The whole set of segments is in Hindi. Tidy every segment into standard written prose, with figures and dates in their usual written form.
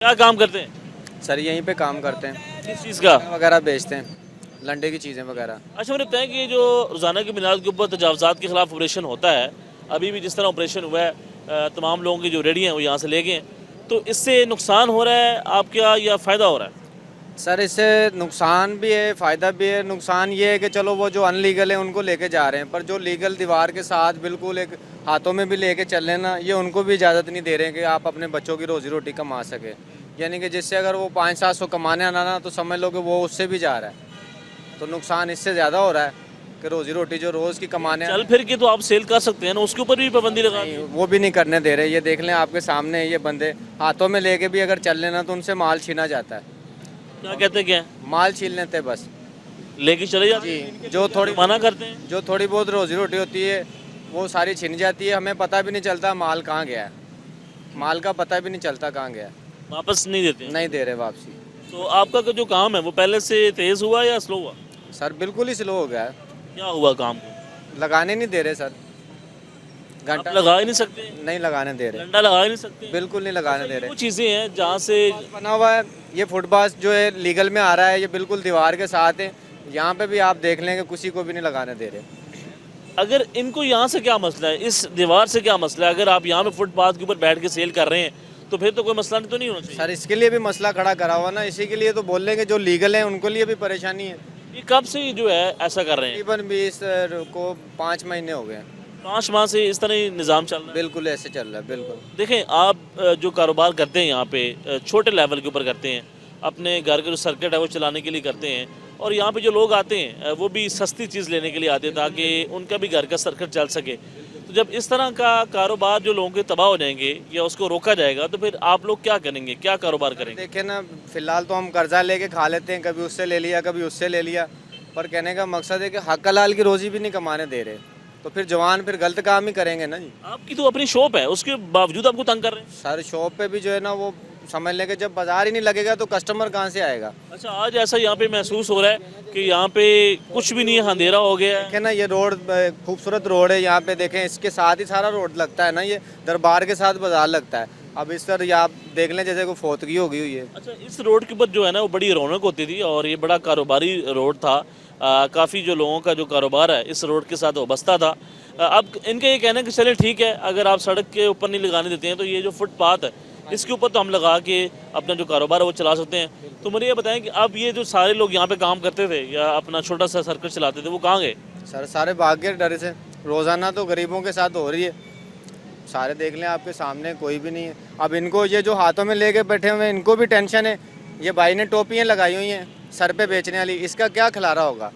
क्या काम करते हैं? सर यहीं पे काम करते हैं, किस चीज़ का? वगैरह बेचते हैं, लंडे की चीज़ें वगैरह। अच्छा, मुझे बताएं कि ये जो रोज़ाना की बुनियाद के ऊपर तजावज़ात के ख़िलाफ़ ऑपरेशन होता है, अभी भी जिस तरह ऑपरेशन हुआ है, तमाम लोगों की जो रेडी हैं वो यहाँ से ले गए हैं, तो इससे नुकसान हो रहा है आपका या फ़ायदा हो रहा है? सर इससे नुकसान भी है, फ़ायदा भी है। नुकसान ये है कि चलो वो जो अनलीगल है उनको लेके जा रहे हैं, पर जो लीगल दीवार के साथ बिल्कुल एक हाथों में भी लेके चल रहे हैं ना, ये उनको भी इजाज़त नहीं दे रहे हैं कि आप अपने बच्चों की रोज़ी रोटी कमा सके। यानी कि जिससे अगर वो 500-700 कमाने आना ना, तो समझ लो कि वो उससे भी जा रहा है। तो नुकसान इससे ज़्यादा हो रहा है कि रोज़ी रोटी जो रोज़ की कमाने चल फिर के तो आप सेल कर सकते हैं ना, उसके ऊपर भी पाबंदी लगा दी। नहीं, वो भी नहीं करने दे रहे। ये देख लें, आपके सामने है, ये बंदे हाथों में लेके भी अगर चल लेना तो उनसे माल छीना जाता है। क्या कहते क्या है? माल छीन लेते हैं बस। लेके चले जाते जी, हैं? जो थोड़ी मना करते हैं? जो थोड़ी बहुत रोजी रोटी होती है वो सारी छिन जाती है। हमें पता भी नहीं चलता माल कहाँ गया है, माल का पता भी नहीं चलता कहाँ गया है। वापस नहीं देते हैं? नहीं दे रहे वापसी। तो आपका जो काम है वो पहले से तेज़ हुआ या स्लो हुआ? सर बिल्कुल ही स्लो हो गया है, क्या हुआ काम को? लगाने नहीं दे रहे सर। आप घंटा लगा ही नहीं सकते? नहीं लगाने दे रहे, डंडा लगा ही नहीं सकते? बिल्कुल नहीं लगाने दे वो रहे। चीज़ें हैं जहाँ से बना हुआ है ये फुटपाथ जो है, लीगल में आ रहा है, ये बिल्कुल दीवार के साथ है। यहाँ पे भी आप देख लेंगे, किसी को भी नहीं लगाने दे रहे। अगर इनको यहाँ से क्या मसला है, इस दीवार से क्या मसला है? अगर आप यहाँ पे फुटपाथ के ऊपर बैठ के सेल कर रहे हैं तो फिर तो कोई मसला नहीं तो नहीं होना चाहिए। सर इसके लिए भी मसला खड़ा करा हुआ ना, इसी के लिए तो बोल रहे हैं कि जो लीगल है उनको लिए भी परेशानी है। ये कब से जो है ऐसा कर रहे हैं? तकरीबन 20 को 5 महीने हो गए। 5 माह से इस तरह ही निज़ाम चल रहा है। बिल्कुल ऐसे चल रहा है, बिल्कुल। देखें आप जो कारोबार करते हैं यहाँ पे छोटे लेवल के ऊपर करते हैं, अपने घर के जो सर्किट है वो चलाने के लिए करते हैं, और यहाँ पे जो लोग आते हैं वो भी सस्ती चीज़ लेने के लिए आते हैं ताकि उनका भी घर का सर्किट चल सके। तो जब इस तरह का कारोबार जो लोगों के तबाह हो जाएंगे या उसको रोका जाएगा तो फिर आप लोग क्या करेंगे, क्या कारोबार करेंगे? देखिए ना, फिलहाल तो हम कर्जा लेके खा लेते हैं, कभी उससे ले लिया कभी उससे ले लिया। पर कहने का मकसद है कि हक हलाल की रोज़ी भी नहीं कमाने दे रहे, तो फिर जवान फिर गलत काम ही करेंगे ना जी। आपकी तो अपनी शॉप है, उसके बावजूद आपको तंग कर रहे हैं। सर शॉप पे भी जो है ना, वो समझ लें कि जब बाजार ही नहीं लगेगा तो कस्टमर कहाँ से आएगा। अच्छा, आज ऐसा यहाँ पे महसूस हो रहा है कि यहाँ पे कुछ भी नहीं है, अंधेरा हो गया है। देखें ना, ये रोड खूबसूरत रोड है यहाँ पे, देखें इसके साथ ही सारा रोड लगता है ना, ये दरबार के साथ बाजार लगता है। अब इस तरह आप देख लें जैसे कोई फोतगी हो गई हुई है। अच्छा, इस रोड के ऊपर जो है ना वो बड़ी रौनक होती थी और ये बड़ा कारोबारी रोड था। काफ़ी जो लोगों का जो कारोबार है इस रोड के साथ वाबस्ता था। अब इनका ये कहना है कि चले ठीक है, अगर आप सड़क के ऊपर नहीं लगाने देते हैं तो ये जो फुटपाथ है इसके ऊपर तो हम लगा के अपना जो कारोबार है वो चला सकते हैं। तो मुझे ये बताएं कि अब ये जो सारे लोग यहाँ पे काम करते थे या अपना छोटा सा सर्कल चलाते थे वो कहाँ गए? सर सारे भाग गए डर से। रोज़ाना तो गरीबों के साथ हो रही है, सारे देख लें आपके सामने, कोई भी नहीं है। अब इनको ये जो हाथों में लेके बैठे हुए हैं इनको भी टेंशन है। ये भाई ने टोपियाँ लगाई हुई हैं सर पे बेचने वाली, इसका क्या खिलारा होगा,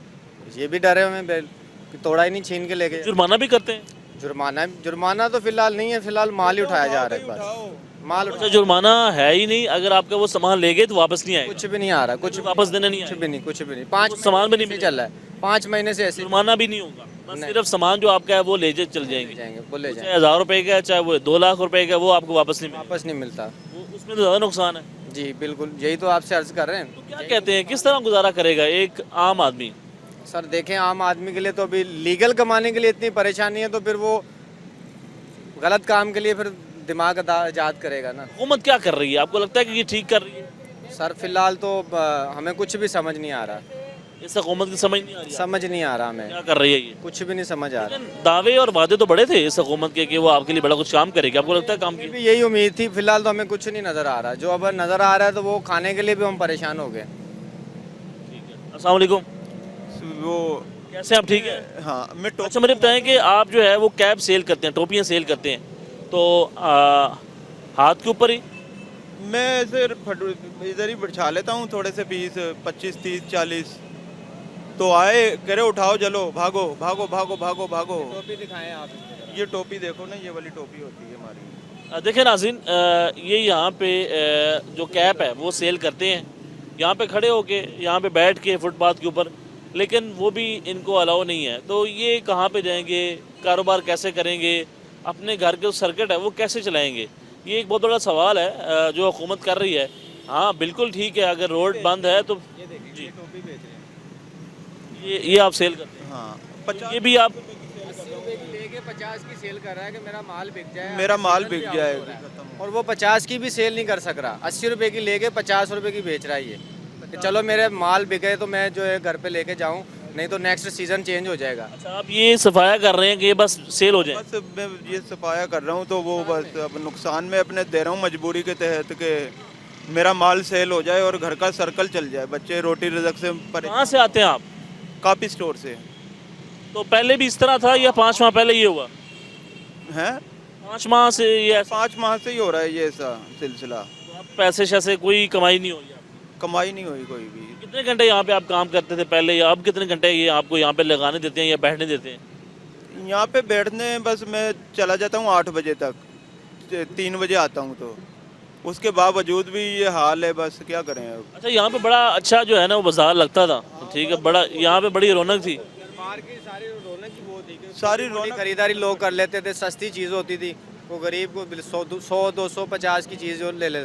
ये भी डरे हुए हैं कि तोड़ा ही नहीं छीन के लेके। जुर्माना भी करते हैं? जुर्माना तो फिलहाल नहीं है, फिलहाल माल ही उठाया जा रहा है बस। माल अच्छा, जुर्माना है ही नहीं, अगर आपका वो सामान ले गए तो वापस नहीं आएगा? कुछ भी नहीं आ रहा, कुछ वापस देना नहीं कुछ आएगा? भी नहीं, कुछ भी नहीं। 5 सामान भी नहीं महीने से चल रहा है, 5 महीने से ऐसे जुर्माना भी नहीं होगा, बस नहीं। सिर्फ सामान जो आपका है वो ले चल जाएंगे। जाएंगे, बोले चाहे जाएंगे, 1000 रुपए का है, चाहे वो 2 लाख रुपए का, वो आपको वापस नहीं मिलेगा। वापस नहीं मिलता। उसमें तो ज़्यादा नुकसान है। जी बिल्कुल, यही तो आपसे अर्ज कर रहे हैं। तो क्या कहते हैं, किस तरह गुजारा करेगा एक आम आदमी? सर देखें, आम आदमी के लिए तो अभी लीगल कमाने के लिए इतनी परेशानी है, तो फिर वो गलत काम के लिए फिर दिमाग आजाद करेगा ना। हुकूमत क्या कर रही है, आपको लगता है कि ये ठीक कर रही है? सर फिलहाल तो हमें कुछ भी समझ नहीं आ रहा, इस हुकूमत की समझ नहीं आ रही है? समझ नहीं आ रहा हमें, क्या कर रही है ये? कुछ भी नहीं समझ आ रहा। लेकिन दावे और वादे तो बड़े थे इस हुकूमत के कि वो आपके लिए बड़ा कुछ काम करेगी, आपको लगता है काम की? भी यही उम्मीद थी, फिलहाल तो हमें कुछ नहीं नज़र आ रहा। जो अब नज़र आ रहा है तो वो खाने के लिए भी हम परेशान हो गए। अस्सलाम वालेकुम, वो कैसे आप, ठीक है? हाँ मैं अच्छा, मुझे बताएं कि आप जो है वो कैब सेल करते हैं, टोपियाँ सेल करते हैं, तो हाथ के ऊपर ही? मैं ऐसे इधर ही बिठा लेता हूँ थोड़े से पीस, 25 30 40। तो आए करे उठाओ चलो, भागो भागो भागो भागो भागो। टोपी दिखाएं आप। ये टोपी देखो ना, ये वाली टोपी होती है हमारी। देखिए नाज़रीन, ये यहाँ पे जो कैप है वो सेल करते हैं, यहाँ पे खड़े होके, यहाँ पे बैठ के फुटपाथ के ऊपर, लेकिन वो भी इनको अलाउ नहीं है। तो ये कहाँ पे जाएंगे, कारोबार कैसे करेंगे, अपने घर के जो सर्किट है वो कैसे चलाएंगे, ये एक बहुत बड़ा सवाल है जो हुकूमत कर रही है। हाँ बिल्कुल ठीक है, अगर रोड बंद है तो जी, टोपी बेच रहे हैं। ये आप सेल करते हैं? हाँ तो ये भी आप लेके 50 की सेल कर रहा है कि मेरा माल बिक जाए, मेरा माल सीजन बिक भी आउट जाए। हो रहा है। और वो 50 की भी सेल नहीं कर सक रहा, 80 रुपए की लेके 50 रुपए की बेच रहा है ये, कि चलो मेरे माल बिके तो मैं जो है घर पे लेके जाऊं, नहीं तो नेक्स्ट सीजन चेंज हो जाएगा। अच्छा, आप ये सफाया कर रहे हैं कि ये बस सेल हो जाए? बस मैं ये सफाया कर रहा हूँ तो वो बस अब नुकसान में अपने दे रहा हूँ मजबूरी के तहत के मेरा माल सेल हो जाए और घर का सर्कल चल जाए, बच्चे रोटी रिज़्क से कहाँ से आते हैं आप? काफ़ी स्टोर से तो पहले भी इस तरह था या 5 माह पहले ये हुआ? हैं। 5 माह से ये ऐसा? 5 माह से ही हो रहा है ये ऐसा सिलसिला। तो आप पैसे शैसे कोई कमाई नहीं हो रही आपकी? कमाई नहीं हुई कोई भी। कितने घंटे यहाँ पे आप काम करते थे पहले, या अब कितने घंटे ये आपको यहाँ पे लगाने देते हैं या बैठने देते हैं? यहाँ पे बैठने बस मैं चला जाता हूँ 8 बजे तक, 3 बजे आता हूँ, तो उसके बावजूद भी ये हाल है, बस क्या करें अब। अच्छा, यहाँ पे बड़ा अच्छा जो है ना वो बाजार लगता था, ठीक है, बड़ा यहाँ पे बड़ी रौनक थी। बाहर की सारी रौनक ही वो थी कि सारी थोड़ी रौनक खरीदारी लोग कर लेते थे, सस्ती चीज़ होती थी, वो गरीब को 100 250 50 की चीज़ जो ले लेते